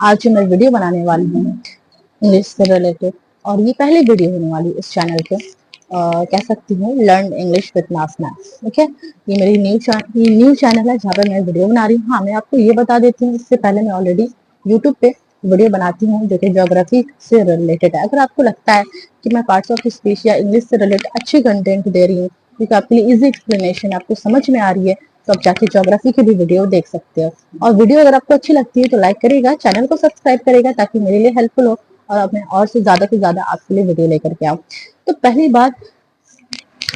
आज जो मैं वीडियो बनाने वाली हूँ इंग्लिश से रिलेटेड, और ये पहली वीडियो होने वाली इस चैनल पे, कह सकती हूँ लर्न इंग्लिश विद नाज़ना। ठीक है, ये मेरी न्यू चैनल है जहाँ पे मैं वीडियो बना रही हूँ। हाँ, मैं आपको ये बता देती हूँ, इससे पहले मैं ऑलरेडी यूट्यूब पे वीडियो बनाती हूँ जो कि ज्योग्राफी से रिलेटेड है। अगर आपको लगता है कि मैं पार्ट्स ऑफ स्पीच या इंग्लिश से रिलेटेड अच्छी कंटेंट दे रही हूँ, क्योंकि आपके लिए इजी एक्सप्लेनेशन आपको समझ में आ रही है, तो आप जाके ज्योग्राफी की भी वीडियो देख सकते हो। और वीडियो अगर आपको अच्छी लगती है तो लाइक करेगा, चैनल को सब्सक्राइब करेगा, ताकि मेरे लिए हेल्पफुल हो और मैं और से ज्यादा आपके लिए वीडियो लेकर के आऊँ। तो पहली बात,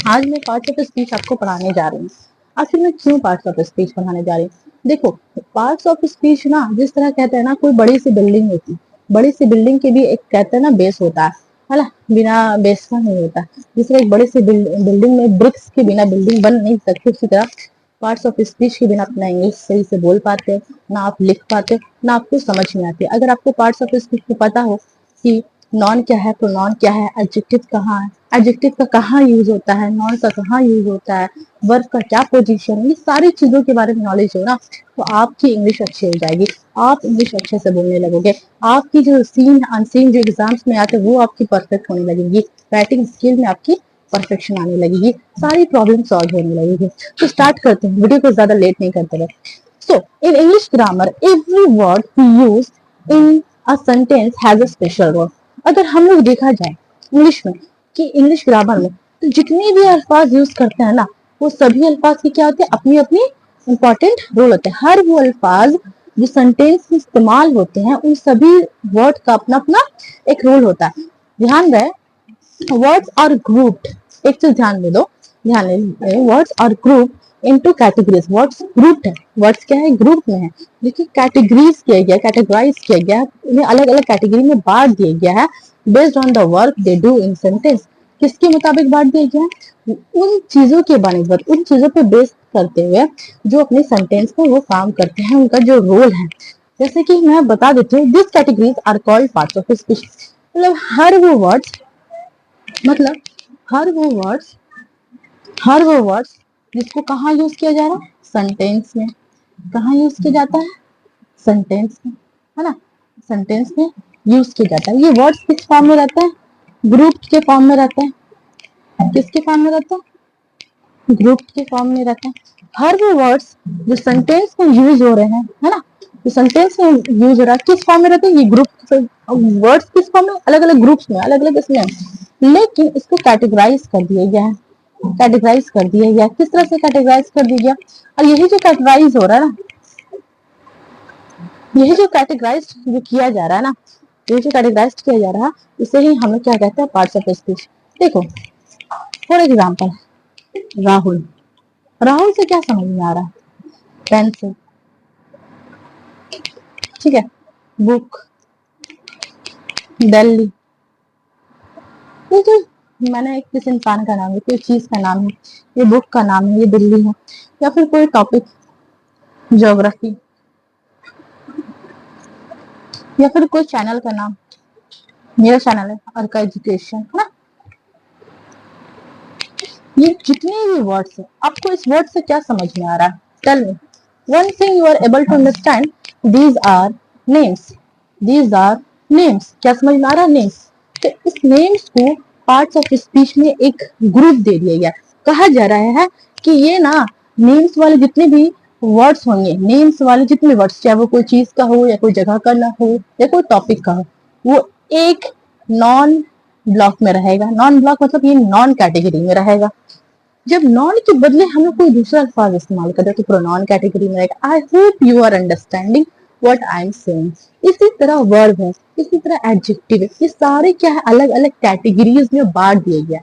आज मैं पार्ट्स ऑफ स्पीच आपको पढ़ाने जा रही हूँ। आखिर मैं क्यों पार्ट्स ऑफ स्पीच पढ़ाने जा रही हूँ? देखो, पार्ट्स ऑफ स्पीच ना, जिस तरह कहते हैं ना, कोई बड़ी सी बिल्डिंग होती, बड़ी सी बिल्डिंग के भी एक कहते हैं ना बेस होता है ना, बिना बेस का नहीं होता। जिस तरह एक बड़ी सी बिल्डिंग में ब्रिक्स के बिना बिल्डिंग बन नहीं सकती, उसी तरह पार्ट्स ऑफ स्पीच के बिना अपना इंग्लिश सही से बोल पाते हो ना, आप लिख पाते हो ना, आपको समझ में आती है। अगर आपको पार्ट्स ऑफ स्पीच में पता हो कि नॉन क्या है, प्रोनाउन क्या है, एडजेक्टिव कहाँ है, एडजेक्टिव का कहाँ यूज होता है, नॉन का कहाँ यूज होता है, वर्ब का क्या पोजीशन है, ये सारी चीजों के बारे में नॉलेज हो ना, तो आपकी इंग्लिश अच्छी हो जाएगी, आप इंग्लिश अच्छे से बोलने लगोगे। आपकी जो सीन अनसीन जो एग्जाम्स में आते हैं वो आपकी परफेक्ट होने लगेगी, राइटिंग स्किल में आपकी परफेक्शन आने लगेगी, सारी प्रॉब्लम सॉल्व होने लगेगी। तो स्टार्ट करते हैं, वीडियो को ज्यादा लेट नहीं करते रहे। So in English grammar every word we use in a sentence has a special role. अगर हम लोग देखा जाए इंग्लिश में कि इंग्लिश ग्रामर में तो जितने भी अल्फाज यूज करते हैं ना, वो सभी अल्फाज की क्या होते हैं, अपनी अपनी इंपॉर्टेंट रोल होते हैं। हर वो अल्फाज जो सेंटेंस में इस्तेमाल होते हैं, उन सभी वर्ड का अपना अपना एक रोल होता है। ध्यान रहे, वर्ड्स आर ग्रुप्ड, एक चीज ध्यान दे दो, ध्यान दे, words are group into categories. Words grouped है, वर्ड्स क्या है, ग्रुप में है, देखिए कैटेगरीज किया गया, कैटेगराइज किया गया, उन्हें अलग अलग कैटेगरी में बांट दिया गया है based on the work they do in sentence. किसके मुताबिक बांट दिया गया है, उन चीजों के बारे, उन चीजों पे बेस करते हुए जो अपने सेंटेंस में वो काम करते हैं, उनका जो रोल है। जैसे कि मैं बता देती हूँ, this categories are called parts of speech. मतलब मतलब हर वो वर्ड्स जिसको कहाँ यूज किया जा रहा है, सेंटेंस में। कहाँ यूज किया जाता है, सेंटेंस में, है ना, सेंटेंस में यूज किया जाता है। ये वर्ड्स किस फॉर्म में रहते हैं, ग्रुप के फॉर्म में रहते हैं। किसके फॉर्म में रहते हैं, ग्रुप के फॉर्म में रहते हैं। हर वो वर्ड्स जो सेंटेंस में यूज हो रहे हैं, है ना, जो सेंटेंस में यूज हो रहा है, किस फॉर्म में रहते हैं, ये ग्रुप वर्ड्स किस फॉर्म में, अलग अलग ग्रुप्स में, अलग अलग इसमें, लेकिन इसको कैटेगराइज कर दिया गया है। कैटेगराइज कर दिया गया, किस तरह से कैटेगराइज कर दिया गया, और यही जो कैटेगराइज हो रहा है ना, यही जो कैटेगराइज जो किया जा रहा है ना, ये जो कैटेगराइज किया जा रहा है, इसे ही हम लोग क्या कहते हैं, पार्ट्स ऑफ स्पीच। देखो फॉर एग्जाम्पल, राहुल, राहुल से क्या समझ में आ रहा है, पेंसिल, ठीक है, बुक, दिल्ली। ये जो मैंने किस इंसान का नाम है, कोई चीज का नाम है, ये बुक का नाम है, ये दिल्ली है, या फिर कोई टॉपिक, ज्योग्राफी, या फिर कोई चैनल का नाम, मेरा चैनल है अर्का एजुकेशन, है ना। ये जितने भी वर्ड्स है, आपको इस वर्ड से क्या समझ में आ रहा है, tell me one thing you are able to understand, these are names, these are names. क्या समझ में आ रहा है, नेम्स। तो इस नेम्स को पार्ट्स ऑफ स्पीच में एक ग्रुप दे दिया गया। कहा जा रहा है कि ये ना नेम्स वाले जितने भी वर्ड्स होंगे, नेम्स वाले जितने वर्ड्स, चाहे वो कोई चीज का हो या कोई जगह का ना हो या कोई टॉपिक का हो, वो एक नॉन ब्लॉक में रहेगा। नॉन ब्लॉक मतलब ये नॉन कैटेगरी में रहेगा। जब नॉन के बदले हम लोग कोई दूसरा अल्फाज इस्तेमाल करते हैं तो प्रोनाउन कैटेगरी में रहेगा। I hope you are understanding what I am saying. इसी तरह वर्ब है, इसी तरह एडजेक्टिव है, ये सारे क्या है, अलग अलग कैटेगरीज में बांट दिए गया।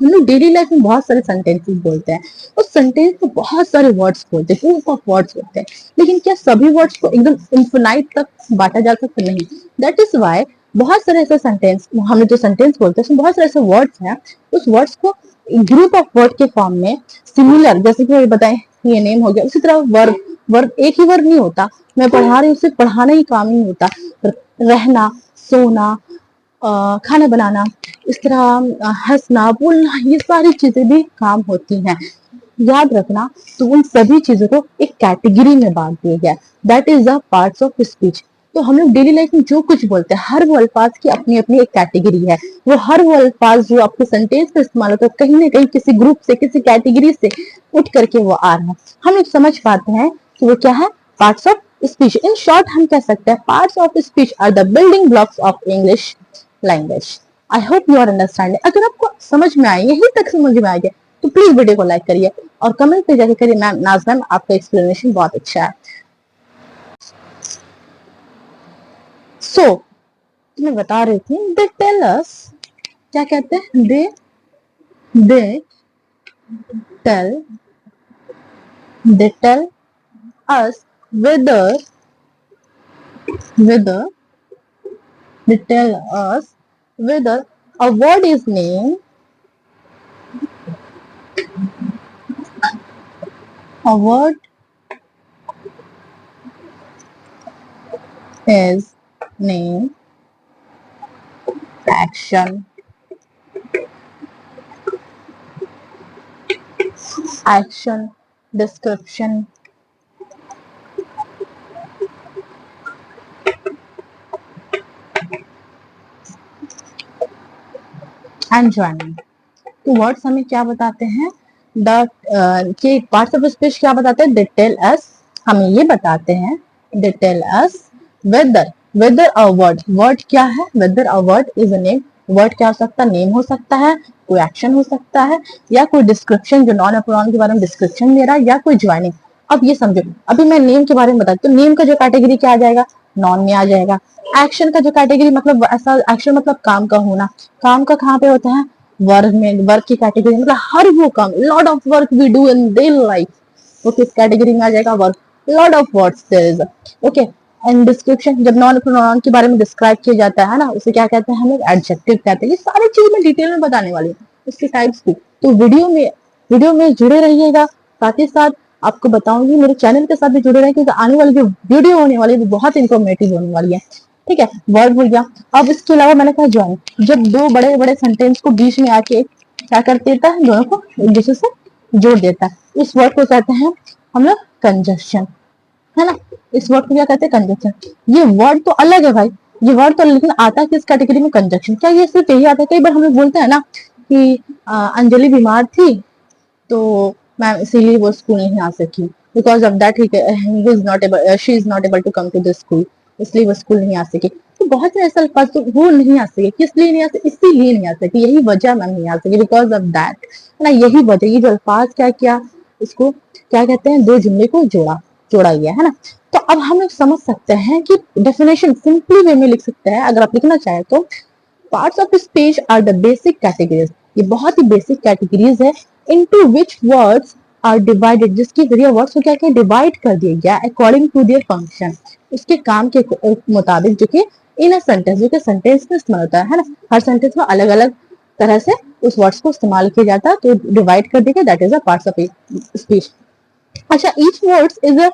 हम लोग डेली लाइफ में बहुत सारे सेंटेंसेस बोलते हैं, उस सेंटेंस में बहुत सारे वर्ड्स बोलते हैं, ग्रुप ऑफ वर्ड्स होते हैं, लेकिन क्या सभी वर्ड्स को एकदम इन्फिनाइट तक बांटा जा सकता, नहीं। दैट इज वाई बहुत सारे ऐसे सेंटेंस, हम लोग जो सेंटेंस बोलते हैं उसमें बहुत सारे ऐसे वर्ड्स हैं, उस वर्ड्स को ग्रुप ऑफ वर्ड के फॉर्म में सिमिलर, जैसे कि बताएं ये नेम हो गया, उसी तरह वर्ब, वर्ब एक ही वर्ब नहीं होता, मैं पढ़ा रही हूँ सिर्फ पढ़ाना ही काम नहीं होता, रहना, सोना, खाना बनाना, इस तरह हंसना, बोलना, ये सारी चीजें भी काम होती हैं। याद रखना, तो उन सभी चीजों को एक कैटेगरी में बांट दिया गया, that is the parts of speech. तो हम लोग डेली लाइफ में जो कुछ बोलते हैं हर वो अल्फाज की अपनी अपनी एक कैटेगरी है। वो हर वो अल्फाज जो आपके सेंटेंस में इस्तेमाल होता है कहीं ना कहीं किसी ग्रुप से किसी कैटेगरी से उठ करके वो आ रहा है। हम लोग समझ पाते हैं कि वो क्या है, parts of speech. In short हम कह सकते हैं parts of speech are the building blocks of English language. I hope you are understanding. अगर आपको समझ में आए, यहीं तक समझ में आ गया, तो प्लीज वीडियो को लाइक करिए और कमेंट पे जाके करिए मैम नाज मैम आपका एक्सप्लेनेशन बहुत अच्छा है। सो मैं बता रही थी दे टेल अस, क्या कहते हैं, they tell they tell us whether whether they tell us whether a word is named, a word is name, action, description and joining। तो वर्ड्स हमें क्या बताते हैं, द के पार्ट्स ऑफ स्पीच क्या बताते हैं, दे टेल अस, हमें ये बताते हैं, they tell us whether a word क्या है, whether a word is a name. Word क्या हो सकता है, नेम हो सकता है, कोई एक्शन हो सकता है, या कोई डिस्क्रिप्शन जो नॉन प्रोनाउन के बारे में डिस्क्रिप्शन दे रहा है, या कोई ज्वाइनिंग। अब ये समझो, अभी मैं नेम के बारे में बताती हूँ, नेम का जो कैटेगरी क्या आ जाएगा, नॉन में आ जाएगा। एक्शन का जो कैटेगरी मतलब ऐसा एक्शन मतलब काम का होना, काम का कहाँ पे होता है, वर्क में, वर्क की कैटेगरी मतलब हर वो काम, lot of work we do in daily life, वो किस कैटेगरी में आ जाएगा, work. Lot of words there is, okay. And description जब नॉन प्रोनाउन के बारे में डिस्क्राइब किया जाता है ना, उसे क्या कहते हैं हम लोग, एडजेक्टिव कहते हैं। ये सारी चीज मैं डिटेल में बताने वाली हूँ, इसके टाइप्स भी। तो वीडियो में जुड़े रहिएगा, साथ ही साथ आपको बताऊंगी, मेरे चैनल के साथ भी जुड़े रहे, क्योंकि आने वाली जो वीडियो होने वाली है वो बहुत इंफॉर्मेटिव होने वाली है, ठीक है। वर्ड हो गया। अब इसके अलावा मैंने कहा ज्वाइन, जब दो बड़े बड़े सेंटेंस को बीच में आके क्या कर देता है, दोनों को एक दूसरे से जोड़ देता है, इस वर्ड को कहते हैं हम लोग कंजक्शन, है ना। इस वर्ड को क्या कहते हैं, कंजक्शन। ये वर्ड तो अलग है भाई, ये वर्ड तो, लेकिन आता है किस कैटेगरी में, कंजक्शन। क्या ये सिर्फ यही आता है, कई बार हम लोग बोलते हैं ना कि अंजलि बीमार थी तो मैम इसीलिए वो स्कूल नहीं आ सकी, because of that she is not able to come to the school, इसलिए वो स्कूल नहीं आ सकी। तो बहुत से ऐसा अल्फाज तो वो नहीं आ सके, किस लिए नहीं आ सके, इसीलिए नहीं आ सकी, यही वजह मैम नहीं आ सकी, बिकॉज ऑफ दैट, है ना, यही वजह। ये जो अल्फाज क्या किया, इसको क्या कहते हैं, दो जुमले को जोड़ा गया, है ना। तो अब हम लोग समझ सकते हैं कि डेफिनेशन सिंपली वे में लिख सकते हैं, अगर आप लिखना चाहें तो, parts of speech are the basic categories, ये बहुत ही बेसिक कैटेगरीज है, into which words are divided, जिसके जरिए वर्ड्स को क्या क्या डिवाइड कर दिया गया अकॉर्डिंग टू देयर फंक्शन, उसके काम के मुताबिक, जो कि इन अ सेंटेंस, जो कि सेंटेंस में इस्तेमाल होता है ना। हर सेंटेंस में अलग अलग तरह से उस वर्ड्स को इस्तेमाल किया जाता है, तो डिवाइड कर दिया, that is a parts of speech. अच्छा, each words is a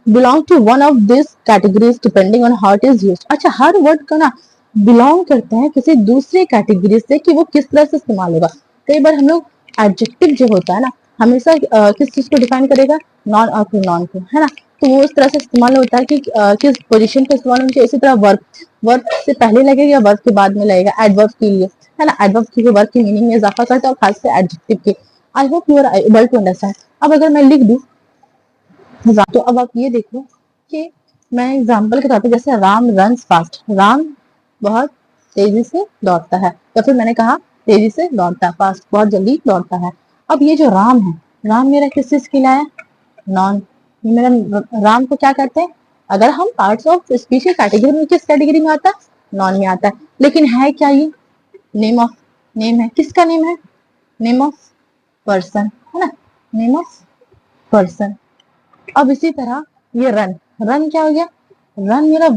belong to one of this categories depending on how it is used. अच्छा, हर वर्ड का ना बिलोंग करते हैं किसी दूसरे कैटेगरी से, कि वो किस तरह से इस्तेमाल होगा। कई बार हम लोग एडजेक्टिव जो होता है ना, हमेशा किस चीज को डिफाइन करेगा, नॉन और प्रोनाउन को, है ना। तो वो इस तरह से इस्तेमाल होता है कि किस पोजीशन पे इस्तेमाल होना चाहिए। इसी तरह वर्ब से पहले लगेगा या वर्ब के बाद में लगेगा, एडवर्ब के लिए, है ना। एडवर्ब की वर्ब की मीनिंग में इजाफा करता है, और खास से एडजेक्टिव के। I hope you are able to understand. अब अगर मैं लिख दूं, तो अब आप ये देखो कि मैं एग्जाम्पल के तौर पे, जैसे राम रन्स फास्ट, राम बहुत तेजी से दौड़ता है, या फिर मैंने कहा तेजी से दौड़ता है, फास्ट बहुत जल्दी दौड़ता है। अब ये जो राम है, राम मेरा किस चीज के लिए है, नॉन। मेरा राम को क्या कहते हैं, अगर हम पार्ट्स ऑफ स्पीच की कैटेगरी में, किस कैटेगरी में आता है, नॉन में आता है। लेकिन है क्या ये, नेम है, किसका नेम है, नेम ऑफ पर्सन, है ना, नेम ऑफ पर्सन। अब इसी तरह ये रन क्या हो गया, रन मेरा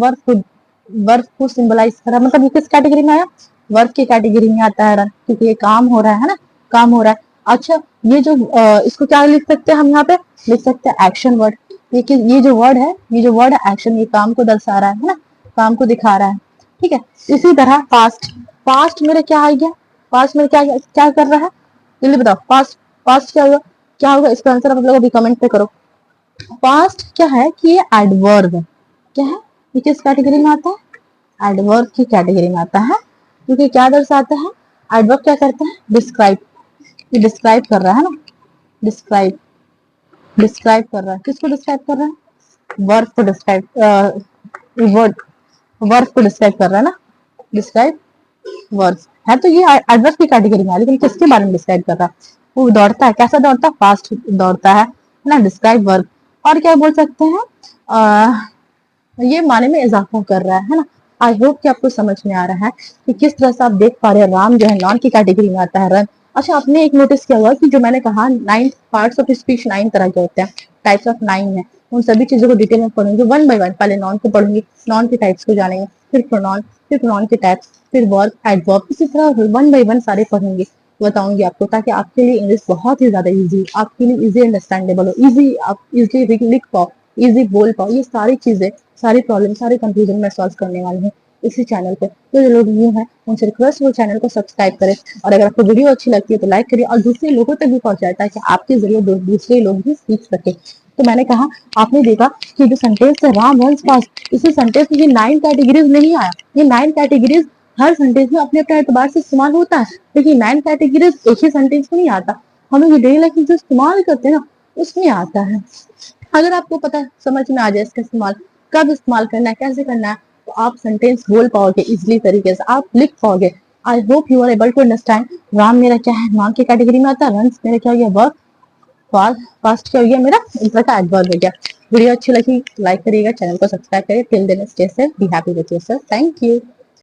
वर्क को सिंबलाइज करा, मतलब ये किस कैटेगरी में आया, वर्क की कैटेगरी में आता है रन, क्योंकि ये काम हो रहा है ना, काम हो रहा है। अच्छा, ये जो इसको क्या लिख सकते हैं हम, यहाँ पे लिख सकते हैं एक्शन वर्ड। ये जो वर्ड है एक्शन, ये काम को दर्शा रहा है ना, काम को दिखा रहा है, ठीक है। इसी तरह पास्ट मेरे क्या आ गया, पास्ट मेरे क्या क्या कर रहा है, जल्दी बताओ, पास्ट क्या होगा, इसका आंसर आप लोग अभी कमेंट पे करो। पास्ट क्या है कि ये एडवर्ब है, क्या है, ये किस कैटेगरी में आता है? एडवर्ब की कैटेगरी में आता है, क्योंकि क्या दर्शाता है? एडवर्ब क्या करता है? डिस्क्राइब। ये डिस्क्राइब कर रहा है ना, डिस्क्राइब, डिस्क्राइब कर रहा है, किसको डिस्क्राइब कर रहा है? वर्ब को डिस्क्राइब, वर्ड, वर्ब को डिस्क्राइब कर रहा है ना, डिस्क्राइब वर्ब है। तो ये एडवर्ब की कैटेगरी में है, लेकिन किसके बारे में डिस्क्राइब कर रहा है? वो दौड़ता है, कैसा दौड़ता है? फास्ट दौड़ता है ना, डिस्क्राइब वर्ब। और क्या बोल सकते हैं? ये माने में इजाफा कर रहा है ना। आई होप कि आपको समझ में आ रहा है कि किस तरह से आप देख पा रहे हैं राम जो है नॉन की कैटेगरी में आता है, रन। अच्छा, आपने एक नोटिस किया होगा कि जो मैंने कहा 9 पार्ट्स ऑफ स्पीच 9 तरह के होते हैं, टाइप्स ऑफ 9 है। उन सभी चीजों को डिटेल में पढ़ेंगे वन बाय वन। पहले नॉन को पढ़ेंगे, नॉन के टाइप्स को जानेंगे, फिर प्रोनाउन, फिर प्रोनाउन के टाइप्स, फिर वर्ब, एडवर्ब, इसी तरह वन बाय वन सारे पढ़ेंगे, बताऊंगी आपको, ताकि आपके लिए इंग्लिश बहुत ही ज्यादा इजी, आपके लिए इजी अंडरस्टैंडेबल हो, इजी आप इजिली लिख पाओ, इजी बोल पाओ। ये सारी चीजें, सारी प्रॉब्लम, सारे कंफ्यूजन मैं सॉल्व करने वाली हूँ इसी चैनल पे। तो जो लोग न्यू है उनसे रिक्वेस्ट वो चैनल को सब्सक्राइब करें, और अगर आपको वीडियो अच्छी लगती है तो लाइक करिए और दूसरे लोगों तक भी पहुंचाए, ताकि आपके जरिए दूसरे लोग भी सीख सके। तो मैंने कहा, आपने देखा कि जो सेंटेंस है राम वंस फास्ट, इसी सेंटेंस में ये 9 कैटेगरीज नहीं आया। ये 9 कैटेगरीज हर सेंटेंस में अपने अपने एतबार से इस्तेमाल होता है, लेकिन 9 कैटेगरीज एक ही सेंटेंस में नहीं आता। हम लोग डेली लाइफ में जो इस्तेमाल करते हैं ना, उसमें आता है। अगर आपको पता समझ में आ जाए इसका इस्तेमाल, कब इस्तेमाल करना है, कैसे करना है, तो आप सेंटेंस बोल पाओगे इजिली तरीके से, आप लिख पाओगे। I hope you are able to understand. Ram मेरा क्या है? नॉन की कैटेगरी में आता है। रन मेरा क्या हो गया? वर्ब। फास्ट क्या हो गया? मेरा एक तरह का एडवर्ब हो गया। वीडियो अच्छी लगी लाइक करिएगा, चैनल को सब्सक्राइब करिए। Till then stay safe, be happy with yourself. Thank you.